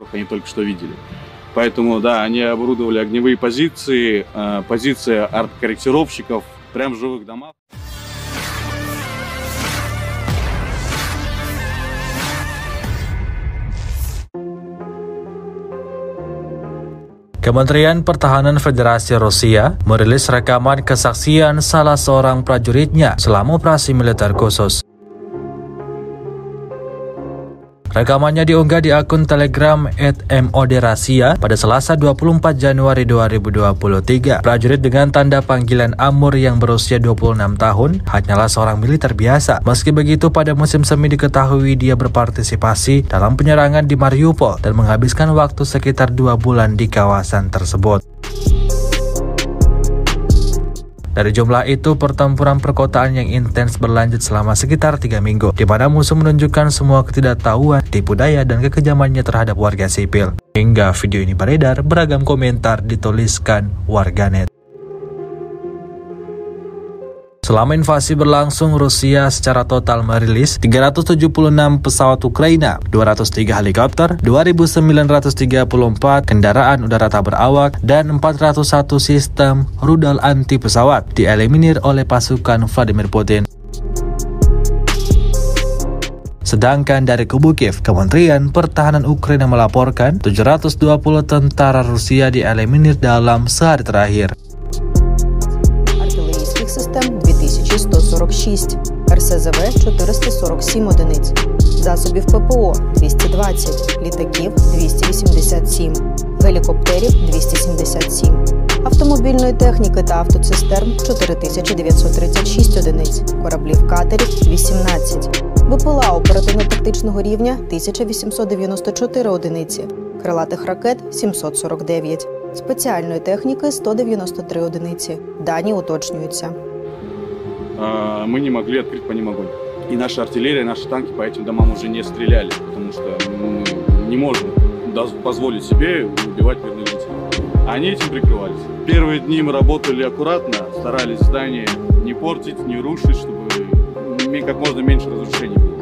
как они только что видели. Поэтому, да, они оборудовали огневые позиции, позиции арт-корректировщиков прямо в живых домах. Kementerian Pertahanan Federasi Rusia merilis rekaman kesaksian salah seorang prajuritnya selama operasi militer khusus. Rekamannya diunggah di akun Telegram @MODRasia pada Selasa 24 Januari 2023. Prajurit dengan tanda panggilan Amur yang berusia 26 tahun hanyalah seorang militer biasa. Meski begitu, pada musim semi diketahui dia berpartisipasi dalam penyerangan di Mariupol dan menghabiskan waktu sekitar 2 bulan di kawasan tersebut. Dari jumlah itu, pertempuran perkotaan yang intens berlanjut selama sekitar 3 minggu, di mana musuh menunjukkan semua ketidaktahuan, tipu daya, dan kekejamannya terhadap warga sipil. Hingga video ini beredar, beragam komentar dituliskan warganet. Selama invasi berlangsung, Rusia secara total merilis 376 pesawat Ukraina, 203 helikopter, 2.934 kendaraan udara tak berawak, dan 401 sistem rudal anti pesawat dieliminir oleh pasukan Vladimir Putin. Sedangkan dari kubu Kiev, Kementerian Pertahanan Ukraina melaporkan 720 tentara Rusia dieliminir dalam sehari terakhir. Систем 2146, РСЗВ 447 одиниць, засобів ППО 220, літаків 287, гелікоптерів 277, автомобільної техніки та автоцистерн 4936 одиниць, кораблів-катерів 18, БПЛА оперативно-тактичного рівня 1894 одиниці, крилатих ракет 749. Спеціальної техніки 193 одиниці. Дані уточнюються. Мы не могли открыть по ним огонь. И наша артиллерия, наши танки по этим домам уже не стреляли, потому что мы не можем позволить себе убивать мирных жителей. Они этим прикрывались. Первые дни мы работали аккуратно, старались здание не портить, не рушить, чтобы как можно меньше разрушений было.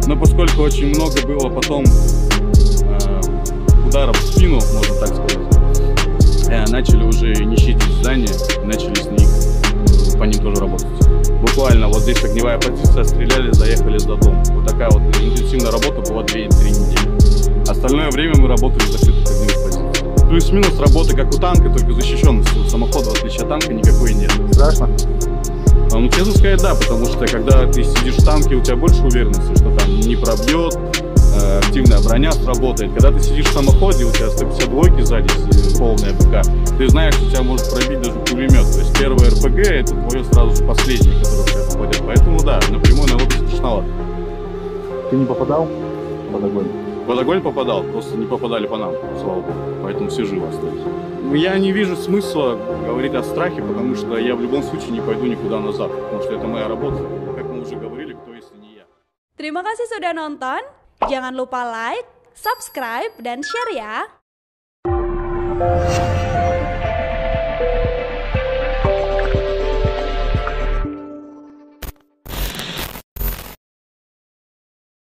Но поскольку очень много было потом ударов в спину, можно так сказать, начали уже не щадить здания, начали с них по ним тоже работать. Буквально вот здесь огневая позиция, стреляли, заехали за дом. Вот такая вот интенсивная работа была 2-3 недели. Остальное время мы работали в закрытых огневых позициях. Плюс-минус работа как у танка, только защищенности у самохода, в отличие от танка, никакой нет. Страшно? Ну, честно сказать, да, потому что когда ты сидишь в танке, у тебя больше уверенности, что там не пробьет, активная броня сработает. Когда ты сидишь в самоходе, у тебя 152-ки сзади, полная БК, ты знаешь, что тебя может пробить даже пулемет. То есть первое РПГ — это твое сразу же последнее, которое в тебя попадет. Поэтому да, напрямую на лоб страшновато. Ты не попадал под огонь? Под огонь попадал, просто не попадали по нам, слава богу. Поэтому все живы остались. Я не вижу смысла говорить о страхе, потому что я в любом случае не пойду никуда назад, потому что это моя работа. Как мы уже говорили, кто если не я. Terima kasih sudah nonton. Jangan lupa like, subscribe, dan share ya!